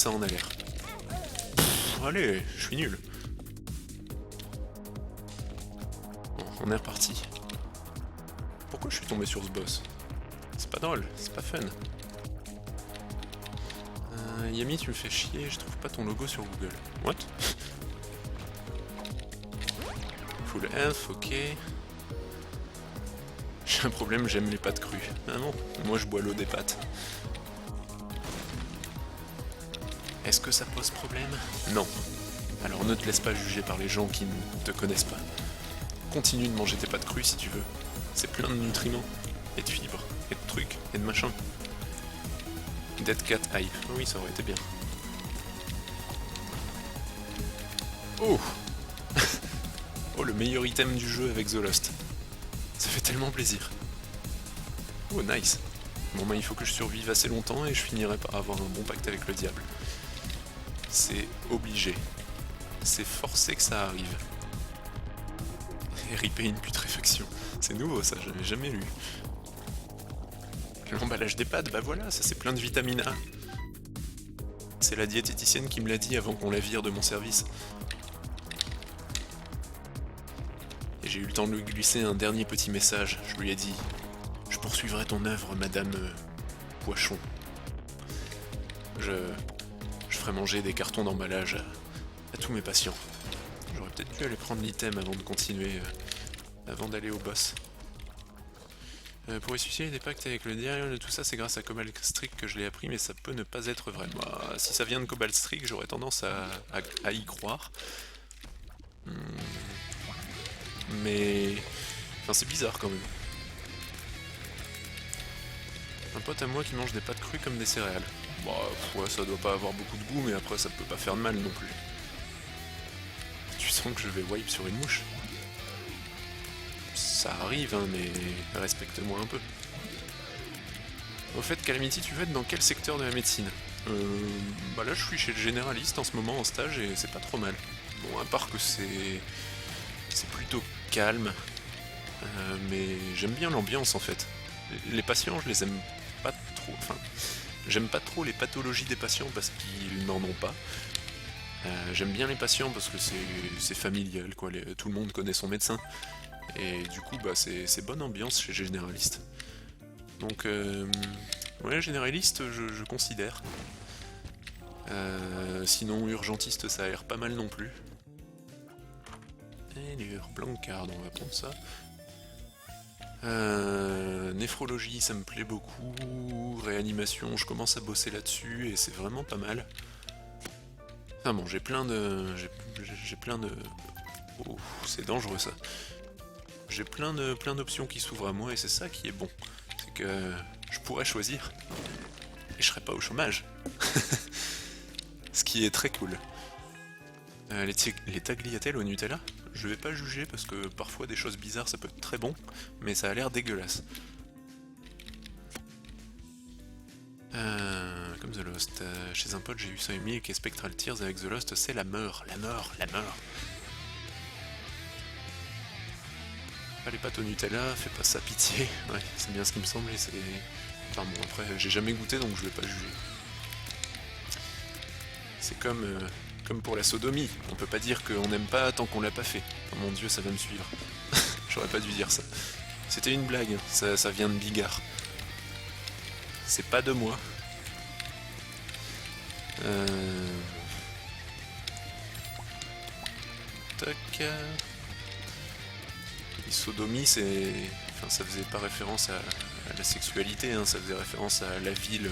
Ça en a l'air. Allez, je suis nul. Bon, on est reparti. Pourquoi je suis tombé sur ce boss? C'est pas drôle, c'est pas fun. Yami, tu me fais chier, je trouve pas ton logo sur Google. What? Full health, ok. J'ai un problème, j'aime les pâtes crues. Ah non, moi je bois l'eau des pâtes. Est-ce que ça pose problème? Non. Alors ne te laisse pas juger par les gens qui ne te connaissent pas. Continue de manger tes pâtes crues si tu veux. C'est plein de nutriments, et de fibres, et de trucs, et de machins. Dead Cat Hype, oui ça aurait été bien. Oh oh, le meilleur item du jeu avec The Lost. Ça fait tellement plaisir. Oh nice. Bon bah il faut que je survive assez longtemps et je finirai par avoir un bon pacte avec le diable. C'est obligé. C'est forcé que ça arrive. Et riper une putréfaction. C'est nouveau ça, j'avais jamais lu. L'emballage des pâtes, bah voilà, ça c'est plein de vitamine A. C'est la diététicienne qui me l'a dit avant qu'on la vire de mon service. Et j'ai eu le temps de lui glisser un dernier petit message. Je lui ai dit: je poursuivrai ton œuvre, madame Poichon. Je ferai manger des cartons d'emballage à tous mes patients. J'aurais peut-être dû aller prendre l'item avant de continuer, avant d'aller au boss. Pour essuyer des pactes avec le diable, tout ça c'est grâce à Cobalt Streak que je l'ai appris, mais ça peut ne pas être vrai. Moi, si ça vient de Cobalt Streak, j'aurais tendance à y croire. Mais... enfin c'est bizarre quand même. Un pote à moi qui mange des pâtes crues comme des céréales. Bah ouais, ça doit pas avoir beaucoup de goût, mais après ça peut pas faire de mal non plus. Tu sens que je vais wipe sur une mouche? Ça arrive, hein, mais respecte-moi un peu. Au fait, Calamity, tu veux être dans quel secteur de la médecine? Bah là je suis chez le généraliste en ce moment en stage et c'est pas trop mal. Bon, à part que c'est plutôt calme, mais j'aime bien l'ambiance en fait. Les patients, je les aime pas trop, enfin, j'aime pas trop les pathologies des patients parce qu'ils n'en ont pas. J'aime bien les patients parce que c'est familial, quoi. Tout le monde connaît son médecin. Et du coup, bah, c'est bonne ambiance chez Généraliste. Donc, ouais, Généraliste, je considère. Sinon, Urgentiste, ça a l'air pas mal non plus. Et Blancard, on va prendre ça. Néphrologie, ça me plaît beaucoup. Réanimation, je commence à bosser là-dessus et c'est vraiment pas mal. Ah bon, j'ai plein de... Oh, c'est dangereux ça. J'ai plein d'options qui s'ouvrent à moi et c'est ça qui est bon. C'est que je pourrais choisir et je serais pas au chômage. Ce qui est très cool. Les tagliatelles au Nutella, je vais pas juger parce que parfois des choses bizarres ça peut être très bon, mais ça a l'air dégueulasse. Comme The Lost. Chez un pote j'ai eu ça Milk et Spectral Tears avec The Lost, c'est la mort, la mort, la mort. Pas les pâtes au Nutella, fais pas ça, pitié. Ouais, c'est bien ce qui me semble et c'est... enfin bon, après, j'ai jamais goûté donc je vais pas juger. C'est comme pour la sodomie, on peut pas dire qu'on n'aime pas tant qu'on l'a pas fait. Oh mon dieu, ça va me suivre. J'aurais pas dû dire ça. C'était une blague, ça vient de Bigard. C'est pas de moi. Tac. Et sodomie, c'est... enfin, ça faisait pas référence à la sexualité, hein, ça faisait référence à la ville...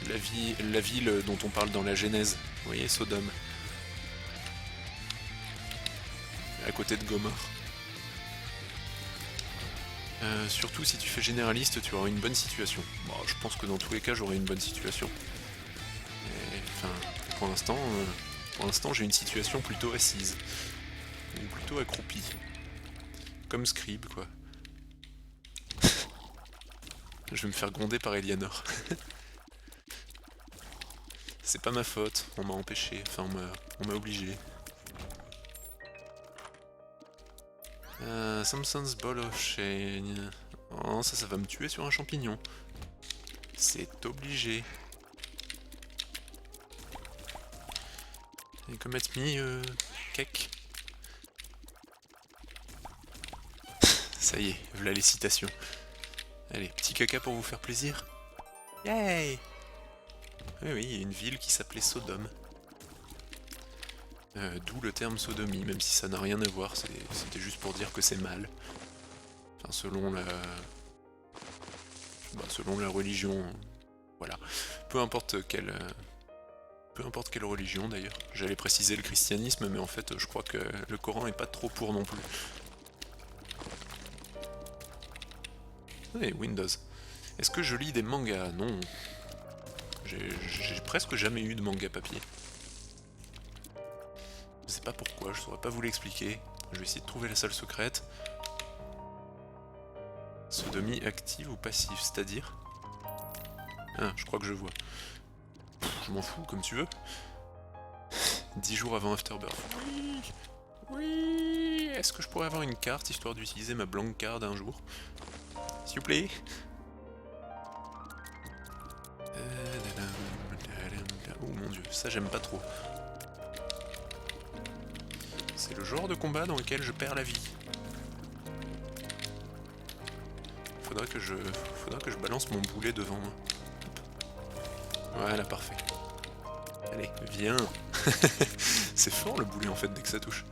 la ville dont on parle dans la Genèse. Vous voyez, Sodome. À côté de Gomorre. Surtout si tu fais généraliste, tu auras une bonne situation. Bon, je pense que dans tous les cas, j'aurai une bonne situation. Et, enfin, pour l'instant, j'ai une situation plutôt assise. Ou plutôt accroupie. Comme Scribe, quoi. Je vais me faire gronder par Eleanor. C'est pas ma faute, on m'a empêché, enfin on m'a obligé. Samson's Ball of Shane... oh, ça va me tuer sur un champignon. C'est obligé. Et comme at me, cake. Ça y est, voilà les citations. Allez, petit caca pour vous faire plaisir. Yay! Oui, oui, il y a une ville qui s'appelait Sodome. D'où le terme sodomie, même si ça n'a rien à voir, c'était juste pour dire que c'est mal. Enfin, selon la religion, voilà. Peu importe quelle religion d'ailleurs. J'allais préciser le christianisme, mais en fait, je crois que le Coran est pas trop pour non plus. Oui, Windows. Est-ce que je lis des mangas? Non. J'ai presque jamais eu de manga papier. Je sais pas pourquoi, je saurais pas vous l'expliquer. Je vais essayer de trouver la salle secrète. Sodomie active ou passive, c'est-à-dire? Ah, je crois que je vois. Je m'en fous, comme tu veux. 10 jours avant Afterbirth. Oui. Oui. Est-ce que je pourrais avoir une carte, histoire d'utiliser ma blank card un jour? S'il vous plaît. Oh mon dieu, ça j'aime pas trop. C'est le genre de combat dans lequel je perds la vie. Faudra que je balance mon boulet devant moi. Voilà, parfait. Allez, viens. C'est fort le boulet en fait dès que ça touche.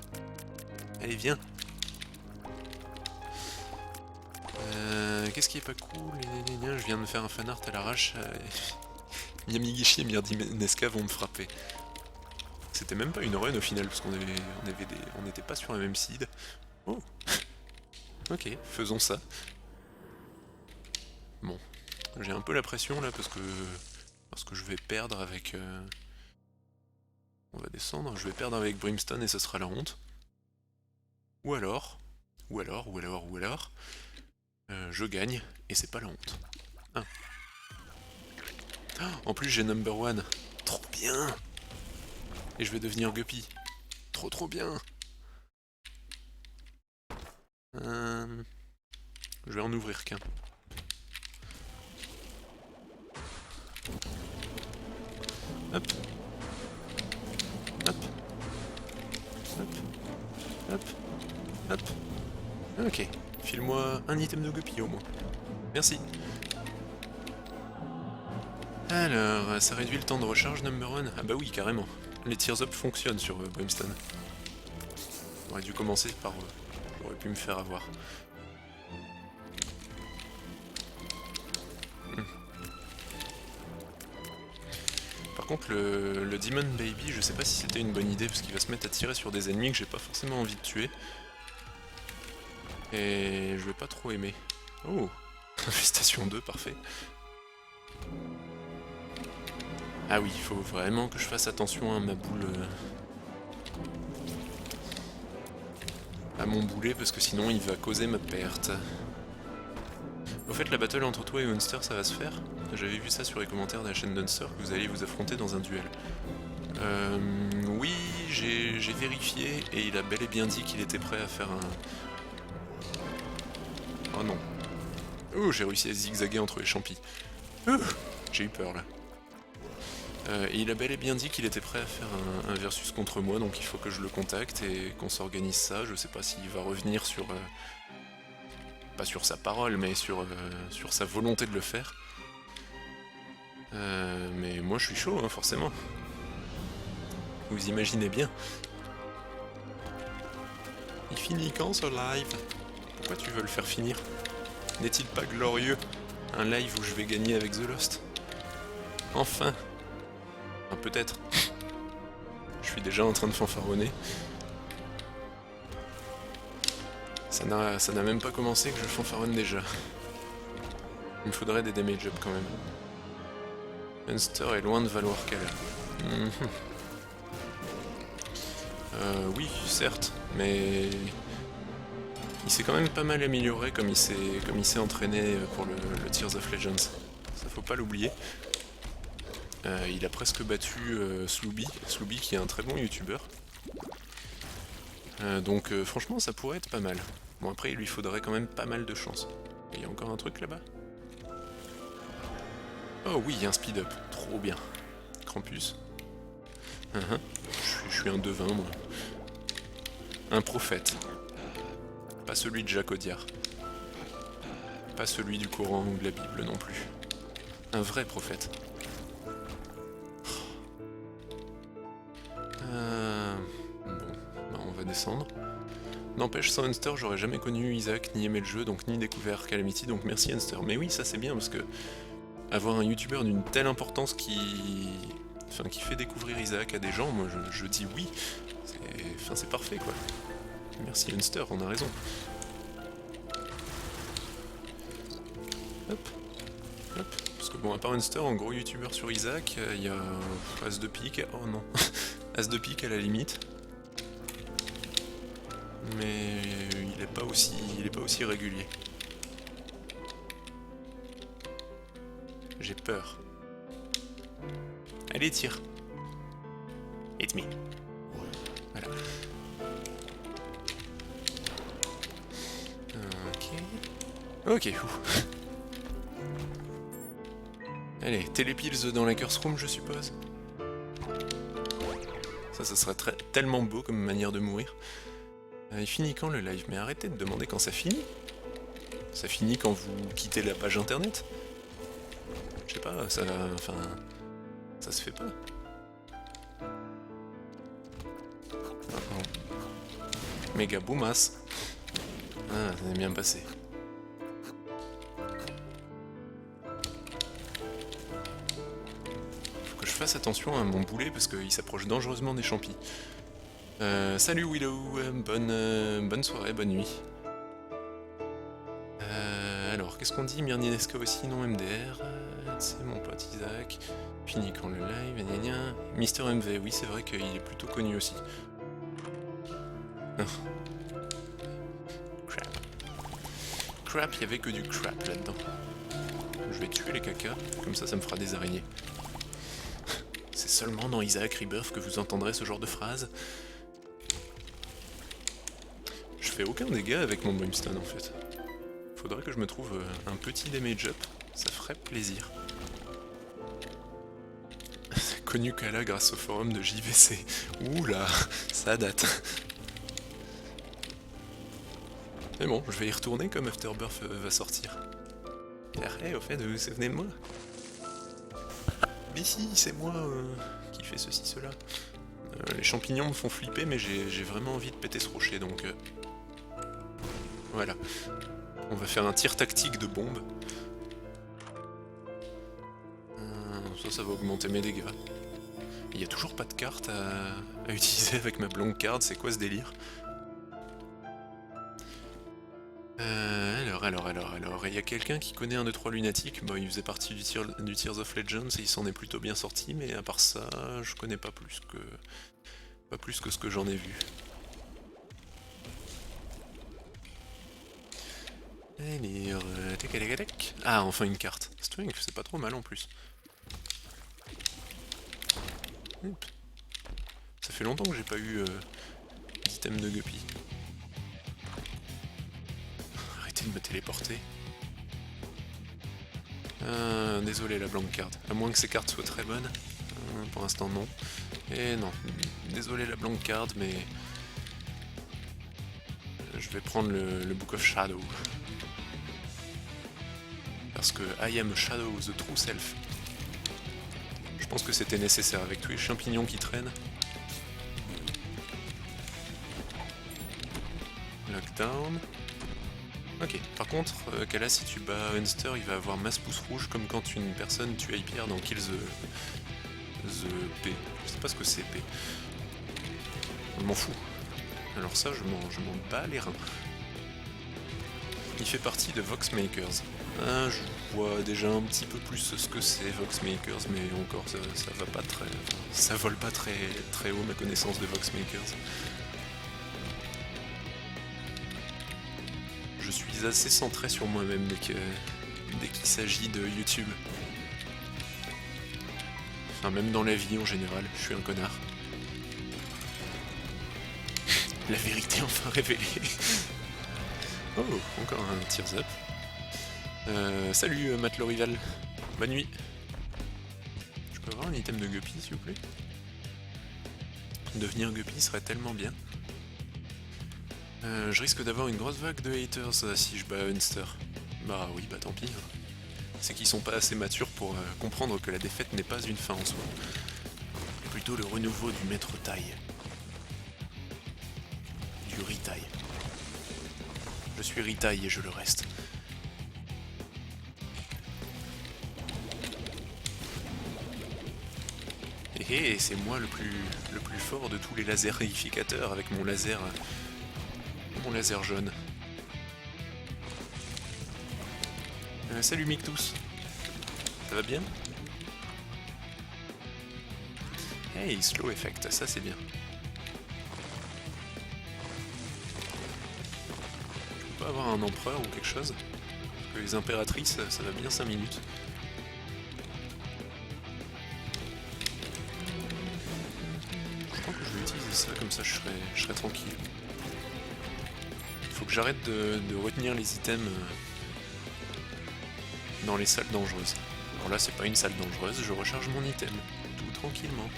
Allez, viens. Qu'est-ce qui est pas cool? Je viens de me faire un fanart à l'arrache. Yamigishi et Mirdinesca vont me frapper. C'était même pas une run au final, parce qu'on n'était pas sur un même seed. Oh. Ok, faisons ça. Bon, j'ai un peu la pression là, parce que je vais perdre avec... On va descendre, je vais perdre avec Brimstone et ce sera la honte. Ou alors... je gagne, et c'est pas la honte. Ah. En plus j'ai number one. Trop bien. Et je vais devenir Guppy. Trop bien. Je vais en ouvrir qu'un. Hop. Hop. Hop. Hop. Hop. Ok. File-moi un item de Guppy au moins. Merci. Alors, ça réduit le temps de recharge, number one? Ah bah oui, carrément. Les tears up fonctionnent sur Brimstone. J'aurais dû commencer par... J'aurais pu me faire avoir. Par contre, le Demon Baby, je sais pas si c'était une bonne idée, parce qu'il va se mettre à tirer sur des ennemis que j'ai pas forcément envie de tuer. Et je vais pas trop aimer. Oh, Infestation 2, parfait. Ah oui, il faut vraiment que je fasse attention à ma boule... à mon boulet, parce que sinon il va causer ma perte. Au fait, la battle entre toi et Munster, ça va se faire? J'avais vu ça sur les commentaires de la chaîne Dunster, que vous alliez vous affronter dans un duel. Oui, j'ai vérifié, et il a bel et bien dit qu'il était prêt à faire un... Oh non. Oh, j'ai réussi à zigzaguer entre les champis. J'ai eu peur là. Et il a bel et bien dit qu'il était prêt à faire un versus contre moi, donc il faut que je le contacte et qu'on s'organise ça. Je sais pas s'il va revenir sur... pas sur sa parole, mais sur sa volonté de le faire. Mais moi je suis chaud, hein, forcément. Vous imaginez bien. Il finit quand ce live? Pourquoi tu veux le faire finir? N'est-il pas glorieux? Un live où je vais gagner avec The Lost? Enfin! Enfin, peut-être. Je suis déjà en train de fanfaronner. Ça n'a même pas commencé que je fanfaronne déjà. Il me faudrait des damage up quand même. Munster est loin de valoir qu'elle. Oui, certes, mais... Il s'est quand même pas mal amélioré comme il s'est entraîné pour le Tears of Legends. Ça faut pas l'oublier. Il a presque battu Slooby qui est un très bon youtubeur. Donc franchement ça pourrait être pas mal. Bon après il lui faudrait quand même pas mal de chance. Il y a encore un truc là-bas? Oh oui, un speed up, trop bien. Krampus. Je suis suis un devin, moi. Un prophète. Pas celui de Jacques Audiard. Pas celui du Coran ou de la Bible non plus. Un vrai prophète. Bon, bah on va descendre. N'empêche, sans Hunster, j'aurais jamais connu Isaac, ni aimé le jeu, donc ni découvert Calamity, donc merci Hunster. Mais oui, ça c'est bien, parce que avoir un youtubeur d'une telle importance qui fait découvrir Isaac à des gens, moi je dis oui. C'est parfait, quoi. Merci Hunster, on a raison. Hop, hop. Parce que bon, à part Hunster, en gros youtubeur sur Isaac, il y a As de pique, oh non, As de pique à la limite. Mais il est pas aussi régulier. J'ai peur. Allez, tire. Hit me. Voilà. Ok. Allez, télépills dans la curse room, je suppose. Ça serait tellement beau comme manière de mourir. Il finit quand le live? Mais arrêtez de demander quand ça finit. Ça finit quand vous quittez la page internet. Je sais pas, ça se fait pas. Méga boomass. Ah, ça est bien passé. Faut que je fasse attention à mon boulet parce qu'il s'approche dangereusement des champis. Salut Willow, bonne soirée, bonne nuit. Alors, qu'est-ce qu'on dit? Myrnienesca aussi, non MDR. C'est mon pote Isaac. Fini quand le live, gna gna. Mister MV, oui, c'est vrai qu'il est plutôt connu aussi. Oh. Crap. Crap, il y avait que du crap là-dedans. Je vais tuer les cacas, comme ça me fera des araignées. C'est seulement dans Isaac Rebirth que vous entendrez ce genre de phrase. Je fais aucun dégât avec mon brimstone en fait. Faudrait que je me trouve un petit damage up, ça ferait plaisir. Connu Kala grâce au forum de JVC. Oula, ça date. Mais bon, je vais y retourner comme Afterbirth va sortir. Et au fait, vous vous souvenez de moi? Mais si, c'est moi qui fais ceci, cela. Les champignons me font flipper, mais j'ai vraiment envie de péter ce rocher, donc... Voilà. On va faire un tir tactique de bombe. Ça va augmenter mes dégâts. Il n'y a toujours pas de carte à utiliser avec ma blank card, c'est quoi ce délire? Alors, il y a quelqu'un qui connaît un 2-3 lunatiques, bon, il faisait partie du Tears of Legends et il s'en est plutôt bien sorti, mais à part ça, je connais pas plus que ce que j'en ai vu. Allez, ah, enfin une carte. Strength, c'est pas trop mal en plus. Ça fait longtemps que j'ai pas eu d'item de guppy. Arrêtez de me téléporter. Désolé la blank card. À moins que ces cartes soient très bonnes. Pour l'instant non. Et non. Désolé la blank card, mais... je vais prendre le Book of Shadow. Parce que I am Shadow, the true self. Je pense que c'était nécessaire avec tous les champignons qui traînent. Lockdown. Ok, par contre, Kala, si tu bats Hunster, il va avoir masse pouce rouge comme quand une personne tue Hyper dans Kill the P. Je sais pas ce que c'est P. Je m'en fous. Alors ça, je m'en bats les reins. Il fait partie de Voxmakers. Ah, je vois déjà un petit peu plus ce que c'est Voxmakers, mais encore ça va pas très... ça vole pas très haut ma connaissance de Voxmakers. Je suis assez centré sur moi-même dès qu'il s'agit de YouTube. Enfin, même dans la vie en général, je suis un connard. La vérité enfin révélée. Oh, encore un Tears Up. Salut Matt le rival. Bonne nuit. Je peux avoir un item de guppy s'il vous plaît? Devenir guppy serait tellement bien. Je risque d'avoir une grosse vague de haters si je bats Unster. Bah oui, bah tant pis. Hein. C'est qu'ils sont pas assez matures pour comprendre que la défaite n'est pas une fin en soi. Mais plutôt le renouveau du maître taille. Du retail. Je suis retail et je le reste. Et c'est moi le plus fort de tous les laserificateurs avec mon laser jaune. Salut Mictus. Ça va bien? Hey, slow effect, ça c'est bien. Je peux pas avoir un empereur ou quelque chose? Parce que les impératrices, ça va bien 5 minutes. Je crois que je vais utiliser ça, comme ça je serai tranquille. Faut que j'arrête de retenir les items dans les salles dangereuses. Alors là c'est pas une salle dangereuse, je recharge mon item, tout tranquillement.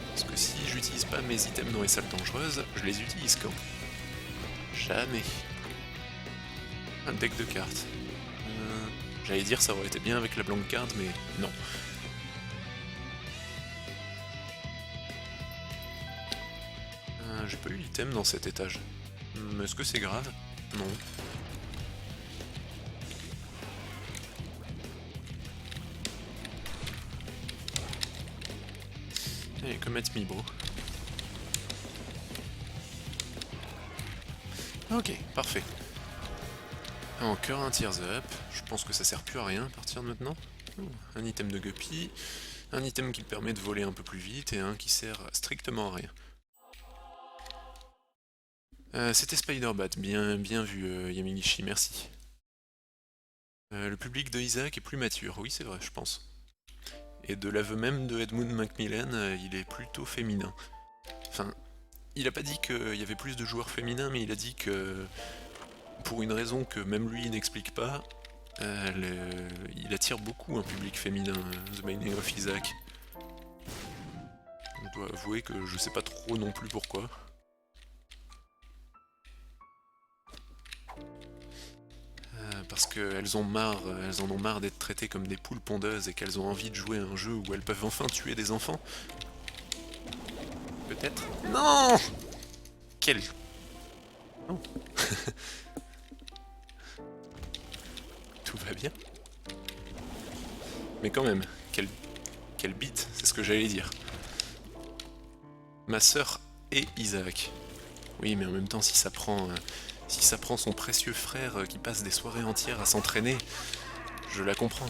Parce que si j'utilise pas mes items dans les salles dangereuses, je les utilise quand? Jamais. Un deck de cartes. J'allais dire ça aurait été bien avec la blank card, mais non. J'ai pas eu l'item dans cet étage. Est-ce que c'est grave? Non. Allez, comet me bro. Ok, parfait. Encore un tears up. Je pense que ça sert plus à rien à partir de maintenant. Un item de guppy, un item qui permet de voler un peu plus vite et un qui sert strictement à rien. C'était Spider-Bat, bien vu Yaminishi, merci. Le public de Isaac est plus mature, oui c'est vrai je pense. Et de l'aveu même de Edmund Macmillan, il est plutôt féminin. Enfin, il a pas dit qu'il y avait plus de joueurs féminins, mais il a dit que, pour une raison que même lui n'explique pas, il attire beaucoup un public féminin, The Binding of Isaac. Je dois avouer que je sais pas trop non plus pourquoi. Parce qu'elles en ont marre d'être traitées comme des poules pondeuses et qu'elles ont envie de jouer à un jeu où elles peuvent enfin tuer des enfants. Peut-être? Non! Quel... Non. Tout va bien. Mais quand même, quel beat, c'est ce que j'allais dire. Ma sœur et Isaac. Oui, mais en même temps, si ça prend son précieux frère qui passe des soirées entières à s'entraîner, je la comprends.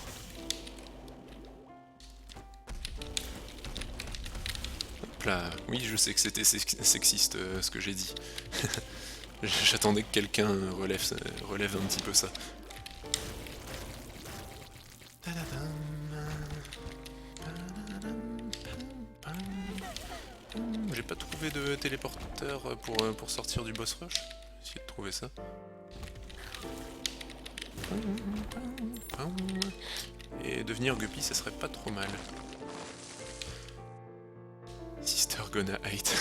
Hop là, oui, je sais que c'était sexiste ce que j'ai dit. J'attendais que quelqu'un relève un petit peu ça. J'ai pas trouvé de téléporteur pour sortir du boss rush. J'ai essayé de trouver ça. Et devenir guppy, ça serait pas trop mal. Sister gonna hate.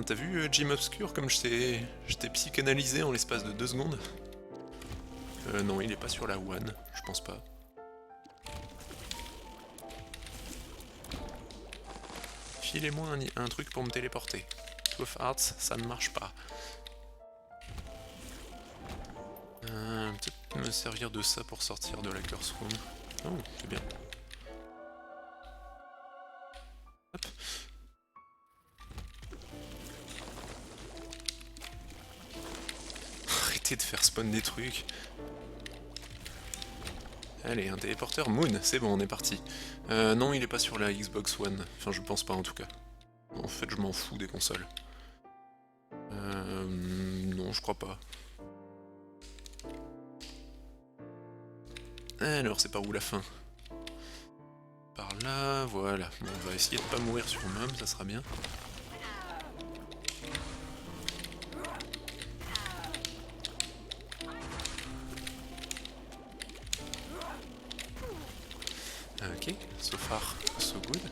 T'as vu Jim Obscure comme je t'ai psychanalysé en l'espace de 2 secondes? Non, il est pas sur la one, je pense pas. Filez-moi un truc pour me téléporter. Sauf Arts, ça ne marche pas. Peut-être me servir de ça pour sortir de la curse room. Oh, c'est bien. Hop. Arrêtez de faire spawn des trucs. Allez, un téléporteur Moon, c'est bon, on est parti. Non, il est pas sur la Xbox One. Enfin, je pense pas en tout cas. En fait, je m'en fous des consoles. Non, je crois pas. Alors, c'est par où la fin? Par là, voilà. Bon, on va essayer de pas mourir sur Mum, ça sera bien. Ok, so far, so good.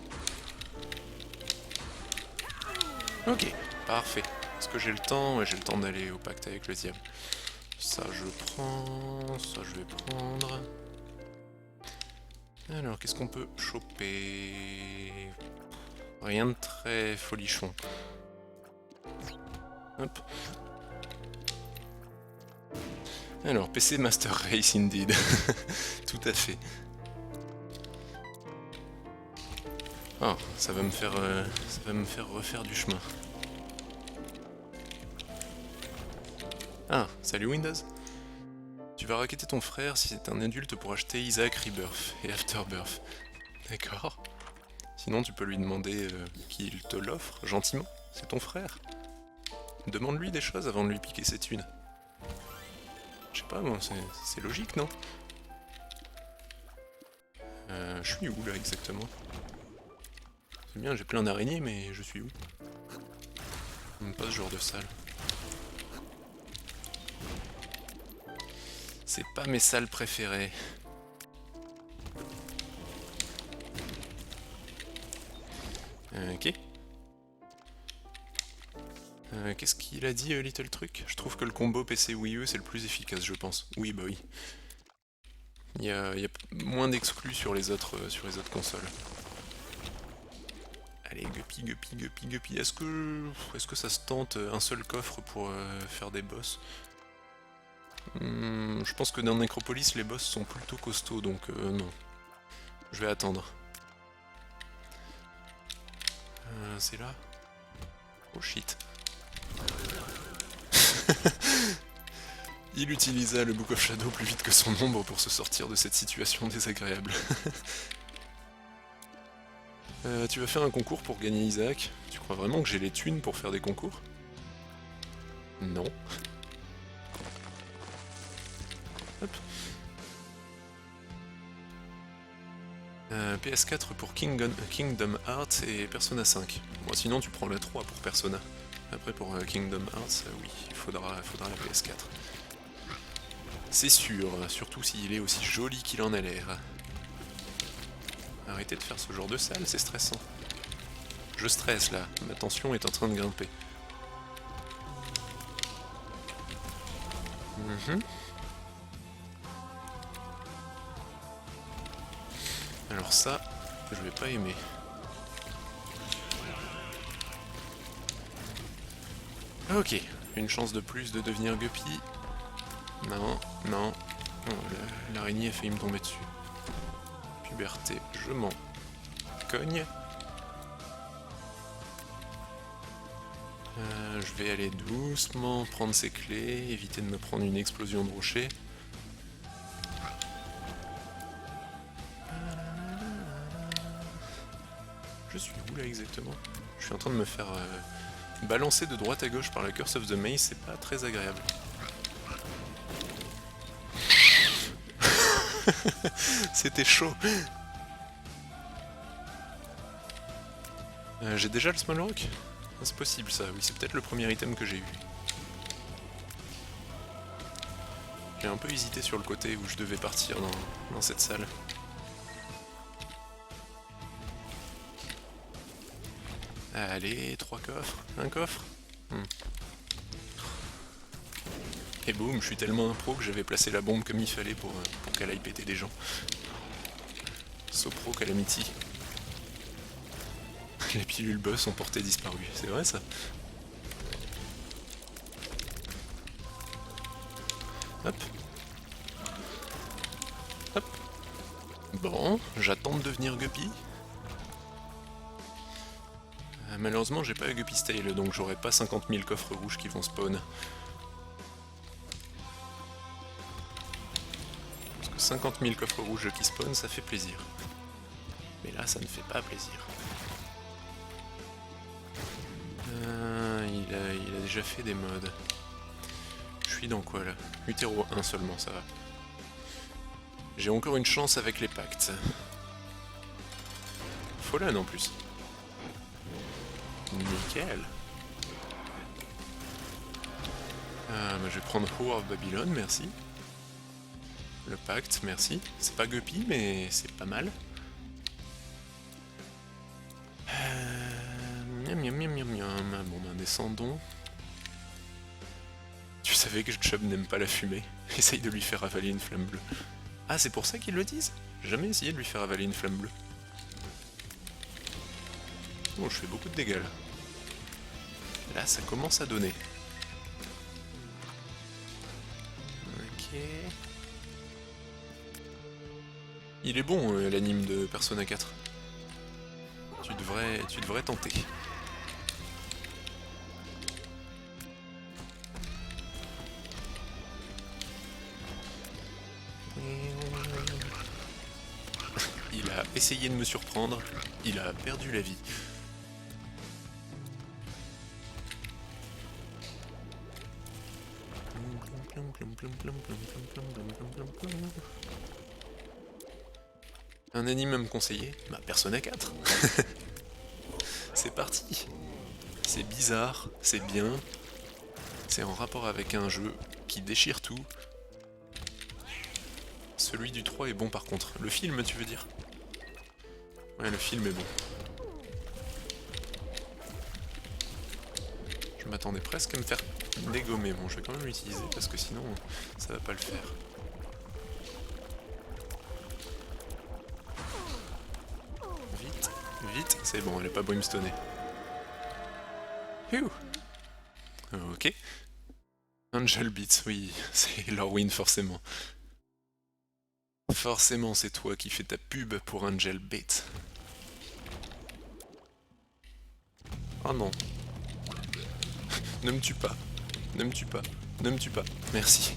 Ok, parfait. Est-ce que j'ai le temps? Ouais, j'ai le temps d'aller au pacte avec le diable. Ça je prends, ça je vais prendre. Alors, qu'est-ce qu'on peut choper? Rien de très folichon. Hop. Alors, PC Master Race indeed. Tout à fait. Oh, ça va me faire refaire du chemin. Ah, salut Windows. Tu vas racketter ton frère si c'est un adulte pour acheter Isaac Rebirth et Afterbirth. D'accord. Sinon, tu peux lui demander qu'il te l'offre, gentiment. C'est ton frère. Demande-lui des choses avant de lui piquer ses thunes. Je sais pas, moi, c'est logique, non? Je suis où, là, exactement? C'est bien, j'ai plein d'araignées, mais je suis où? Pas ce genre de salle. C'est pas mes salles préférées. Ok. Qu'est-ce qu'il a dit, Little Truc? Je trouve que le combo PC Wii U c'est le plus efficace, je pense. Oui, bah oui. Il y a moins d'exclus sur les autres consoles. Allez, Guppy, Guppy, Guppy, Guppy. Est-ce que ça se tente un seul coffre pour faire des boss? Je pense que dans Necropolis, les boss sont plutôt costauds, donc non. Je vais attendre. C'est là? Oh shit. Il utilisa le Book of Shadow plus vite que son ombre pour se sortir de cette situation désagréable. Tu vas faire un concours pour gagner Isaac? Tu crois vraiment que j'ai les thunes pour faire des concours? Non. Hop. PS4 pour Kingdom Hearts et Persona 5. Bon, sinon tu prends la 3 pour Persona. Après pour Kingdom Hearts, oui, il faudra la PS4. C'est sûr, surtout s'il est aussi joli qu'il en a l'air. Arrêtez de faire ce genre de salle, c'est stressant. Je stresse là, ma tension est en train de grimper. Alors ça, je vais pas aimer. Ok, une chance de plus de devenir Guppy. Non, non. Oh, l'araignée a failli me tomber dessus. Puberté, je m'en cogne. Je vais aller doucement prendre ses clés, éviter de me prendre une explosion de rocher. Je suis où là exactement? Je suis en train de me faire balancer de droite à gauche par la Curse of the Maze, c'est pas très agréable. C'était chaud. J'ai déjà le Small Rock? C'est possible ça, oui, c'est peut-être le premier item que j'ai eu. J'ai un peu hésité sur le côté où je devais partir dans cette salle. Allez, 3 coffres, un coffre. Et boum, je suis tellement un pro que j'avais placé la bombe comme il fallait pour qu'elle aille péter des gens. Sopro Calamity. Les pilules boss ont porté disparu, c'est vrai ça? Hop. Hop. Bon, j'attends de devenir Guppy. Malheureusement, j'ai pas Guppy's Tale, donc j'aurai pas 50 000 coffres rouges qui vont spawn. Parce que 50 000 coffres rouges qui spawn, ça fait plaisir. Mais là, ça ne fait pas plaisir. Il a déjà fait des modes. Je suis dans quoi là? Utero 1 seulement, ça va. J'ai encore une chance avec les pactes. Fallen en plus. Nickel. Bah, je vais prendre Whore of Babylon, merci. Le pacte, merci. C'est pas Guppy, mais c'est pas mal. Miam miam miam miam miam. Bon ben descendons. Tu savais que Chubb n'aime pas la fumée. Essaye de lui faire avaler une flamme bleue. Ah, c'est pour ça qu'ils le disent? J'ai jamais essayé de lui faire avaler une flamme bleue. Oh, je fais beaucoup de dégâts là. Là, ça commence à donner. Ok. Il est bon l'anime de Persona 4. Tu devrais tenter. Il a essayé de me surprendre, il a perdu la vie. Un anime à me conseiller? Bah Persona 4. C'est parti. C'est bizarre, c'est bien. C'est en rapport avec un jeu qui déchire tout. Celui du 3 est bon par contre. Le film, tu veux dire? Ouais, le film est bon. Je m'attendais presque à me faire dégommer. Bon, je vais quand même l'utiliser parce que sinon, ça va pas le faire. Vite, vite. C'est bon, elle est pas brimstonée. Ok. Angel Beats, oui, c'est Lorwyn forcément. Forcément, c'est toi qui fais ta pub pour Angel Beats. Oh non. Ne me tue pas. Ne me tue pas. Ne me tue pas. Merci.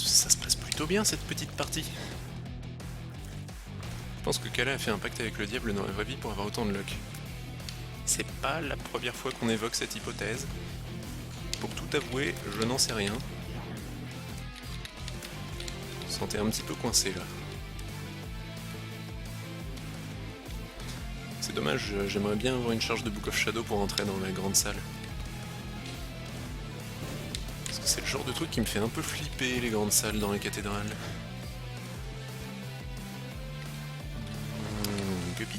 Ça se passe plutôt bien cette petite partie. Je pense que Kala a fait un pacte avec le diable dans la vraie vie pour avoir autant de luck. C'est pas la première fois qu'on évoque cette hypothèse. Pour tout avouer, je n'en sais rien. Je me sentais un petit peu coincé là. C'est dommage, j'aimerais bien avoir une charge de Book of Shadow pour entrer dans la grande salle. Parce que c'est le genre de truc qui me fait un peu flipper, les grandes salles dans les cathédrales. Guppy.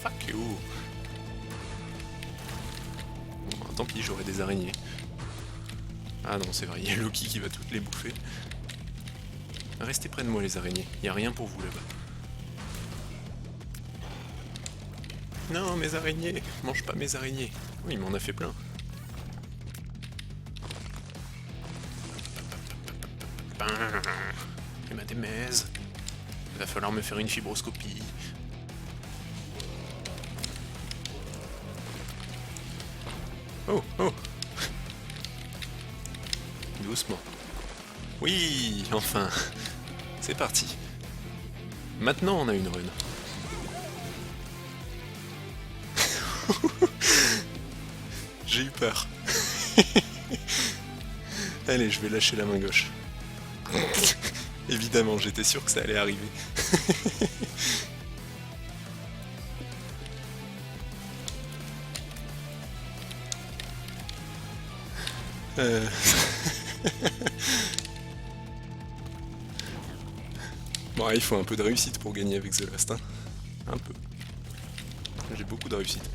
Fuck you. Bon, tant pis, j'aurai des araignées. Ah non, c'est vrai, il y a Loki qui va toutes les bouffer. Restez près de moi les araignées, il n'y a rien pour vous là-bas. Non, mes araignées! Mange pas mes araignées! Oui, il m'en a fait plein. Hématémèse. Il va falloir me faire une fibroscopie. Oh, oh! Doucement. Oui, enfin. C'est parti. Maintenant, on a une run. J'ai eu peur. Allez, je vais lâcher la main gauche. Évidemment, j'étais sûr que ça allait arriver. Bon, il faut un peu de réussite pour gagner avec The Last, hein. Un peu. J'ai beaucoup de réussite.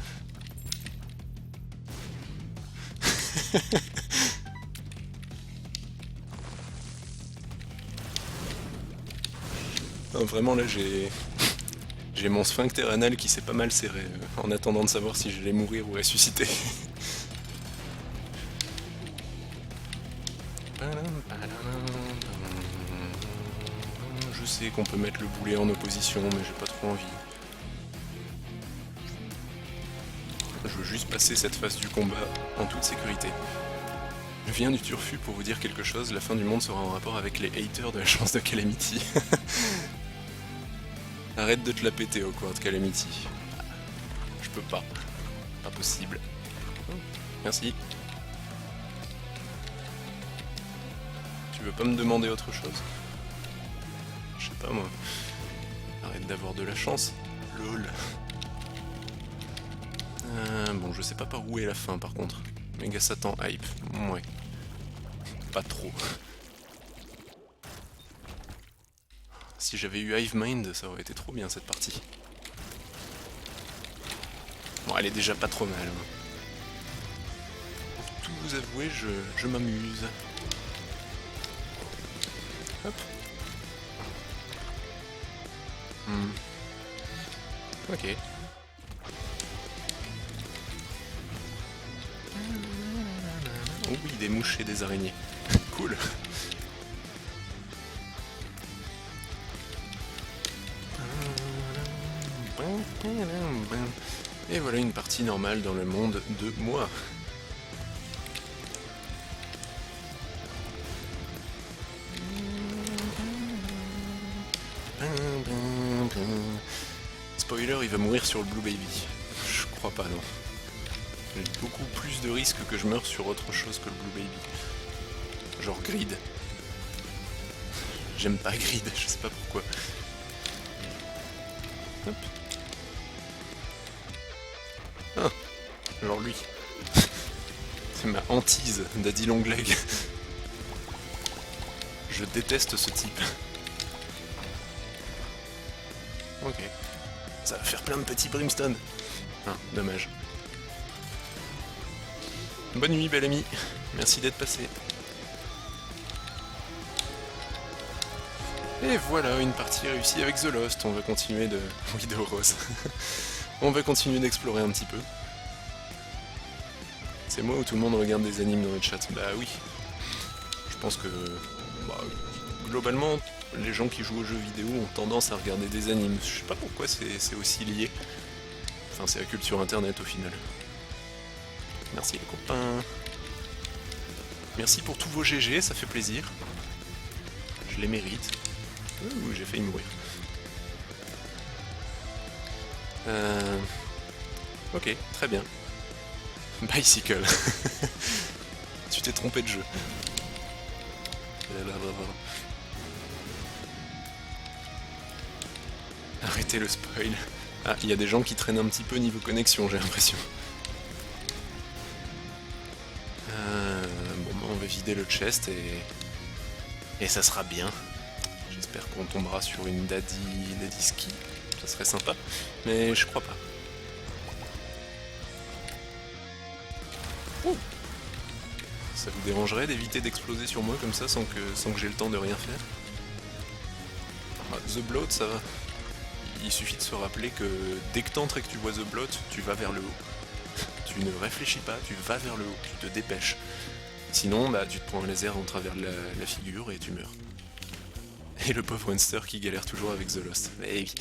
Non, vraiment là j'ai mon sphincter anal qui s'est pas mal serré en attendant de savoir si j'allais mourir ou ressusciter. Je sais qu'on peut mettre le boulet en opposition, mais j'ai pas trop envie. Je veux juste passer cette phase du combat en toute sécurité. Je viens du Turfu pour vous dire quelque chose, la fin du monde sera en rapport avec les haters de la chance de Calamity. Arrête de te la péter, Awkward Calamity. Je peux pas. Pas possible. Merci. Tu veux pas me demander autre chose? Je sais pas moi. Arrête d'avoir de la chance. Lol. Bon, je sais pas par où est la fin par contre. Méga Satan hype, ouais. Pas trop. Si j'avais eu Hive Mind, ça aurait été trop bien cette partie. Bon, elle est déjà pas trop mal. Pour tout vous avouer, je m'amuse. Hop. Ok. Oh oui, des mouches et des araignées. Cool. Et voilà une partie normale dans le monde de moi. Spoiler, il va mourir sur le Blue Baby. Je crois pas, non. J'ai beaucoup plus de risques que je meure sur autre chose que le Blue Baby. Genre Grid. J'aime pas Grid, je sais pas pourquoi. Hop. Ah, genre lui. C'est ma hantise, Daddy Longleg. Je déteste ce type. Ok. Ça va faire plein de petits brimstone. Ah, dommage. Bonne nuit, bel ami. Merci d'être passé. Et voilà, une partie réussie avec The Lost. On va continuer de... Oui, de Rose. On va continuer d'explorer un petit peu. C'est moi ou tout le monde regarde des animes dans le chat? Bah oui. Je pense que... Bah, globalement, les gens qui jouent aux jeux vidéo ont tendance à regarder des animes. Je sais pas pourquoi c'est aussi lié. Enfin, c'est la culture internet au final. Merci les copains. Merci pour tous vos GG, ça fait plaisir. Je les mérite. Ouh, j'ai failli mourir. Ok, très bien. Bicycle. Tu t'es trompé de jeu. Arrêtez le spoil. Ah, il y a des gens qui traînent un petit peu niveau connexion, j'ai l'impression. Bon, on va vider le chest et ça sera bien. J'espère qu'on tombera sur une daddy ski. Ça serait sympa, mais je crois pas. Ouh. Ça vous dérangerait d'éviter d'exploser sur moi comme ça sans que j'ai le temps de rien faire? Ah, The Bloat, ça va. Il suffit de se rappeler que dès que t'entres et que tu vois The Bloat, tu vas vers le haut. Tu ne réfléchis pas, tu vas vers le haut, tu te dépêches. Sinon, bah, tu te prends un laser en travers la figure et tu meurs. Et le pauvre Monster qui galère toujours avec The Lost. Eh oui.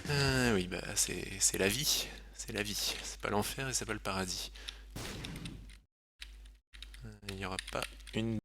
Ah oui, bah c'est la vie. C'est la vie. C'est pas l'enfer et c'est pas le paradis. Il n'y aura pas une...